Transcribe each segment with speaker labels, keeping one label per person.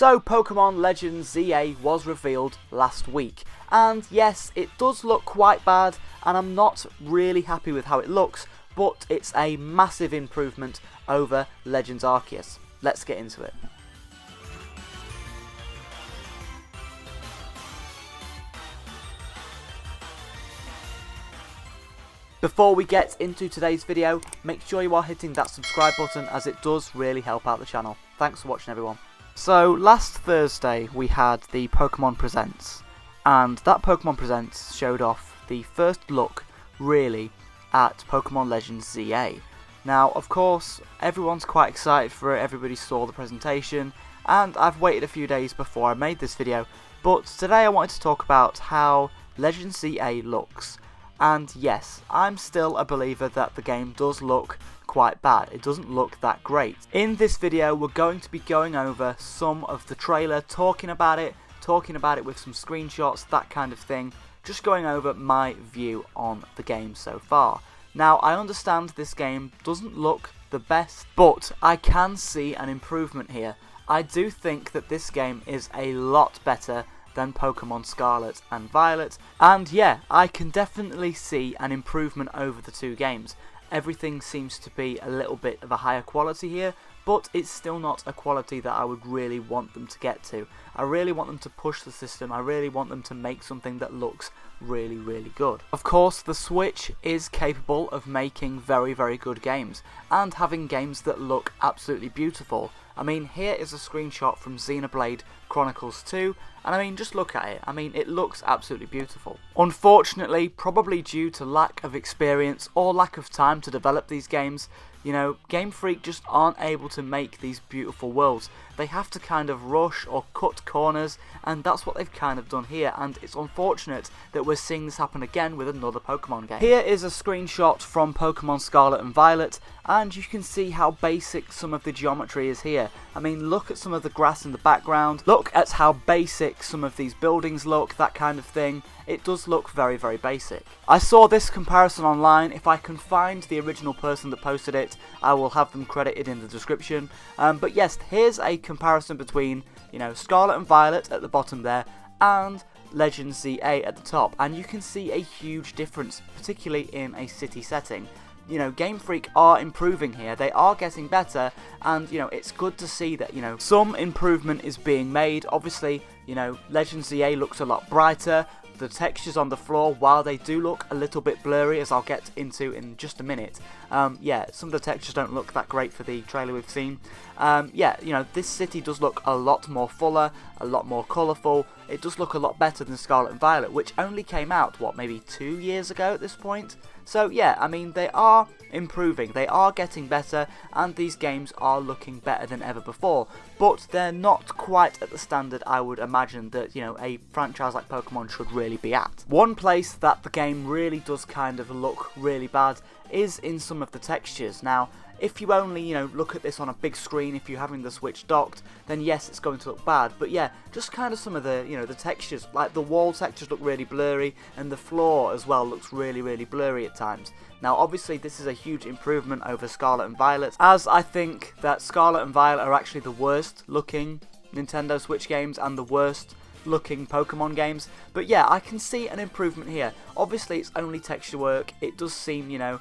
Speaker 1: So Pokemon Legends ZA was revealed last week, and yes, it does look quite bad, and I'm not really happy with how it looks, but it's a massive improvement over Legends Arceus. Let's get into it. Before we get into today's video, make sure you are hitting that subscribe button as it does really help out the channel. Thanks for watching, everyone. So last Thursday we had the Pokemon Presents, and that Pokemon Presents showed off the first look really at Pokemon Legends ZA. Now of course everyone's quite excited for it, everybody saw the presentation, and I've waited a few days before I made this video, but today I wanted to talk about how Legends ZA looks. And yes, I'm still a believer that the game does look quite bad. It doesn't look that great. In this video, we're going to be going over some of the trailer, talking about it with some screenshots, that kind of thing. Just going over my view on the game so far. Now, I understand this game doesn't look the best, but I can see an improvement here. I do think that this game is a lot better than Pokemon Scarlet and Violet, and yeah, I can definitely see an improvement over the two games. Everything seems to be a little bit of a higher quality here, but it's still not a quality that I would really want them to get to. I really want them to push the system, I really want them to make something that looks really, really good. Of course, the Switch is capable of making very, very good games, and having games that look absolutely beautiful. I mean, here is a screenshot from Xenoblade Chronicles 2, and I mean, just look at it. I mean, it looks absolutely beautiful. Unfortunately, probably due to lack of experience or lack of time to develop these games, you know, GameFreak just aren't able to make these beautiful worlds. They have to kind of rush or cut corners, and that's what they've kind of done here, and it's unfortunate that we're seeing this happen again with another Pokemon game. Here is a screenshot from Pokemon Scarlet and Violet, and you can see how basic some of the geometry is here. I mean, look at some of the grass in the background, look at how basic some of these buildings look, that kind of thing. It does look very, very basic. I saw this comparison online. If I can find the original person that posted it, I will have them credited in the description. But yes, here's a comparison between, you know, Scarlet and Violet at the bottom there and Legends ZA at the top, and you can see a huge difference, particularly in a city setting. You know, GameFreak are improving here, they are getting better, and you know, it's good to see that, you know, some improvement is being made. Obviously, you know, Legends ZA looks a lot brighter. The textures on the floor, while they do look a little bit blurry, as I'll get into in just a minute, yeah, some of the textures don't look that great for the trailer we've seen. Yeah, you know, this city does look a lot more fuller, a lot more colourful. It does look a lot better than Scarlet and Violet, which only came out, what, maybe 2 years ago at this point? So yeah, I mean, they are improving, they are getting better, and these games are looking better than ever before, but they're not quite at the standard I would imagine that, you know, a franchise like Pokemon should really be at. One place that the game really does kind of look really bad is in some of the textures. Now, if you only, you know, look at this on a big screen, if you're having the Switch docked, then yes, it's going to look bad. But yeah, just kind of some of the, you know, the textures, like the wall textures look really blurry, and the floor as well looks really, really blurry at times. Now, obviously, this is a huge improvement over Scarlet and Violet, as I think that Scarlet and Violet are actually the worst looking Nintendo Switch games and the worst looking Pokemon games. But yeah, I can see an improvement here. Obviously, it's only texture work. It does seem, you know,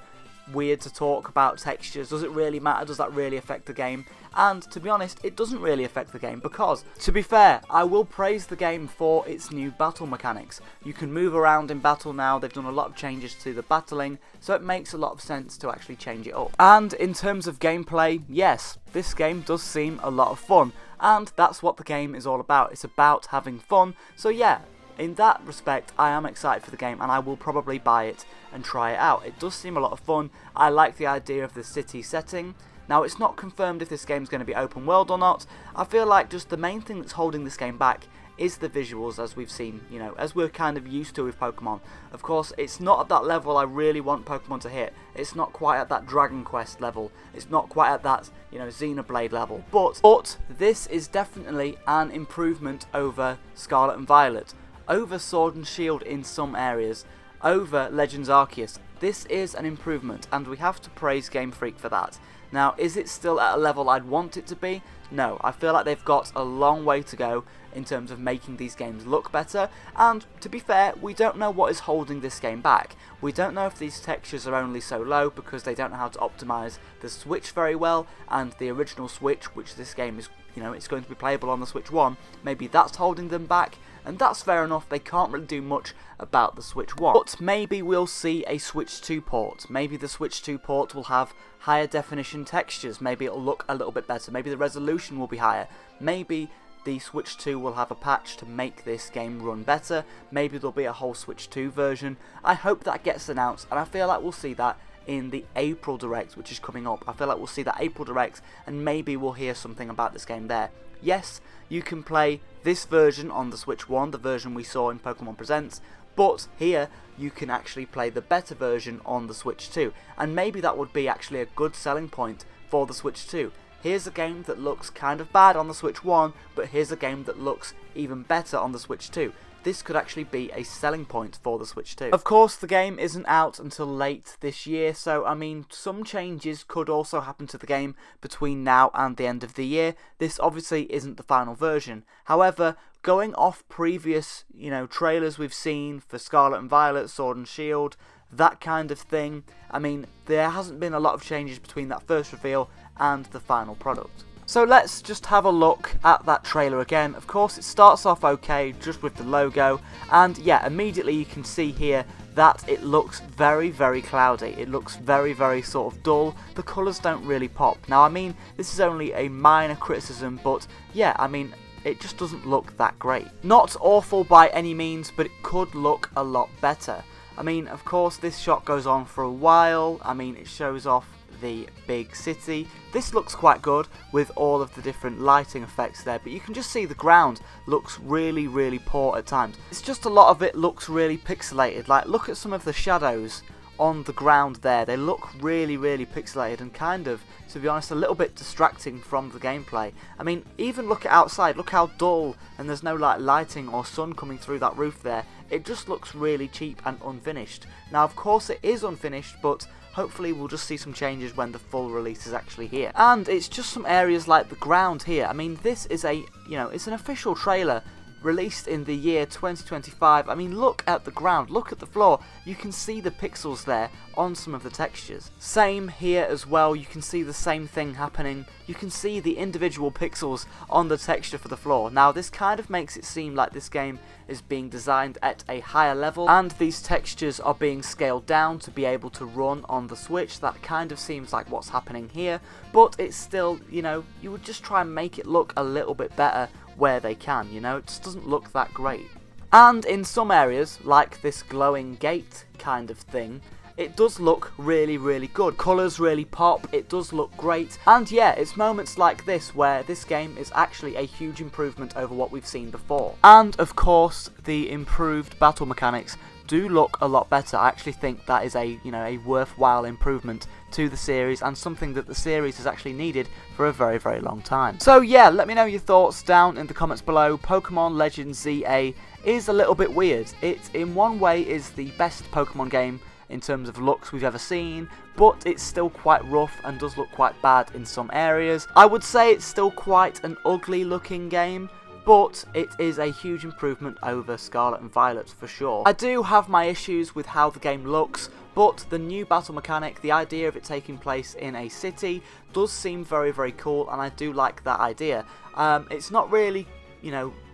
Speaker 1: weird to talk about textures. Does it really matter? Does that really affect the game? And to be honest, it doesn't really affect the game, because to be fair, I will praise the game for its new battle mechanics. You can move around in battle now. They've done a lot of changes to the battling, so it makes a lot of sense to actually change it up. And in terms of gameplay, yes, this game does seem a lot of fun, and that's what the game is all about. It's about having fun. So yeah, in that respect, I am excited for the game, and I will probably buy it and try it out. It does seem a lot of fun. I like the idea of the city setting. Now, it's not confirmed if this game's going to be open world or not. I feel like just the main thing that's holding this game back is the visuals, as we've seen, you know, as we're kind of used to with Pokemon. Of course, it's not at that level I really want Pokemon to hit. It's not quite at that Dragon Quest level. It's not quite at that, you know, Xenoblade level. But this is definitely an improvement over Scarlet and Violet, over Sword and Shield in some areas. over Legends Arceus. This is an improvement, and we have to praise GameFreak for that. Now, is it still at a level I'd want it to be? No, I feel like they've got a long way to go in terms of making these games look better, and to be fair, we don't know what is holding this game back. We don't know if these textures are only so low because they don't know how to optimize the Switch very well, and the original Switch, which this game is, it's going to be playable on the Switch 1, maybe that's holding them back, and that's fair enough. They can't really do much about the Switch 1. But maybe we'll see a Switch 2 port. Maybe the Switch 2 port will have higher definition textures. Maybe it'll look a little bit better. Maybe the resolution will be higher. Maybe the Switch 2 will have a patch to make this game run better. Maybe there'll be a whole Switch 2 version. I hope that gets announced, and I feel like we'll see that in the April Direct, which is coming up. I feel like we'll see that April Direct, and maybe we'll hear something about this game there. Yes, you can play this version on the Switch 1, the version we saw in Pokemon Presents, but here you can actually play the better version on the Switch 2, and maybe that would be actually a good selling point for the Switch 2. Here's a game that looks kind of bad on the Switch 1, but here's a game that looks even better on the Switch 2. This could actually be a selling point for the Switch 2. Of course, the game isn't out until late this year, so I mean, some changes could also happen to the game between now and the end of the year. This obviously isn't the final version. However, going off previous, trailers we've seen for Scarlet and Violet, Sword and Shield, that kind of thing, I mean, there hasn't been a lot of changes between that first reveal and the final product. So let's just have a look at that trailer again. Of course, it starts off okay, just with the logo, and yeah, immediately you can see here that it looks very, very cloudy. It looks very, very sort of dull. The colours don't really pop. Now, I mean, this is only a minor criticism, but yeah, I mean, it just doesn't look that great. Not awful by any means, but it could look a lot better. I mean, of course, this shot goes on for a while. I mean, it shows off the big city. This looks quite good with all of the different lighting effects there, but you can just see the ground looks really, really poor at times. It's just a lot of it looks really pixelated. Like, look at some of the shadows on the ground there. They look really, really pixelated and kind of, to be honest, a little bit distracting from the gameplay. I mean, even look at outside, look how dull, and there's no like lighting or sun coming through that roof there. It just looks really cheap and unfinished. Now, of course, it is unfinished, but hopefully we'll just see some changes when the full release is actually here. And it's just some areas like the ground here. I mean, this is a, it's an official trailer released in the year 2025. I mean, look at the ground, look at the floor. You can see the pixels there on some of the textures. Same here as well, you can see the same thing happening. You can see the individual pixels on the texture for the floor. Now, this kind of makes it seem like this game is being designed at a higher level, and these textures are being scaled down to be able to run on the Switch. That kind of seems like what's happening here, but it's still, you would just try and make it look a little bit better where they can, it just doesn't look that great. And in some areas, like this glowing gate kind of thing, it does look really, really good. Colours really pop, it does look great, and yeah, it's moments like this where this game is actually a huge improvement over what we've seen before. And of course, the improved battle mechanics do look a lot better. I actually think that is a worthwhile improvement to the series, and something that the series has actually needed for a very, very long time. So yeah, let me know your thoughts down in the comments below. Pokemon Legends ZA is a little bit weird. It, in one way, is the best Pokemon game in terms of looks we've ever seen, but it's still quite rough and does look quite bad in some areas. I would say it's still quite an ugly looking game, but it is a huge improvement over Scarlet and Violet for sure. I do have my issues with how the game looks, but the new battle mechanic, the idea of it taking place in a city, does seem very, very cool, and I do like that idea. It's not really,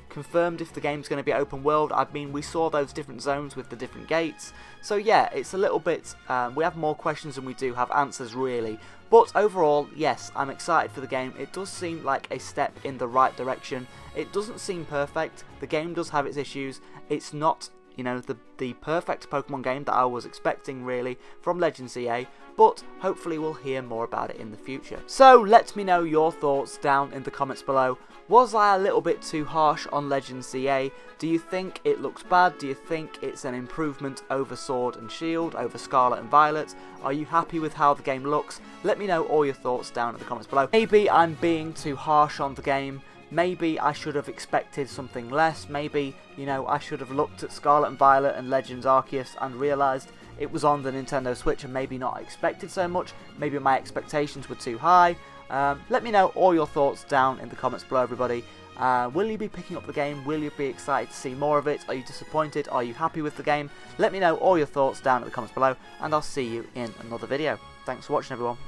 Speaker 1: confirmed if the game's going to be open world. I mean, we saw those different zones with the different gates, so yeah, it's a little bit, we have more questions than we do have answers really, but overall, yes, I'm excited for the game. It does seem like a step in the right direction. It doesn't seem perfect, the game does have its issues, it's not, the perfect Pokemon game that I was expecting really from Legends EA, but hopefully we'll hear more about it in the future. So let me know your thoughts down in the comments below. Was I a little bit too harsh on Legends EA? Do you think it looks bad? Do you think it's an improvement over Sword and Shield, over Scarlet and Violet? Are you happy with how the game looks? Let me know all your thoughts down in the comments below. Maybe I'm being too harsh on the game. maybe I should have expected something less. Maybe, you know, I should have looked at Scarlet and Violet and Legends Arceus and realised it was on the Nintendo Switch and maybe not expected so much. Maybe my expectations were too high. Let me know all your thoughts down in the comments below, everybody. Will you be picking up the game? Will you be excited to see more of it? Are you disappointed? Are you happy with the game? Let me know all your thoughts down in the comments below, and I'll see you in another video. Thanks for watching, everyone.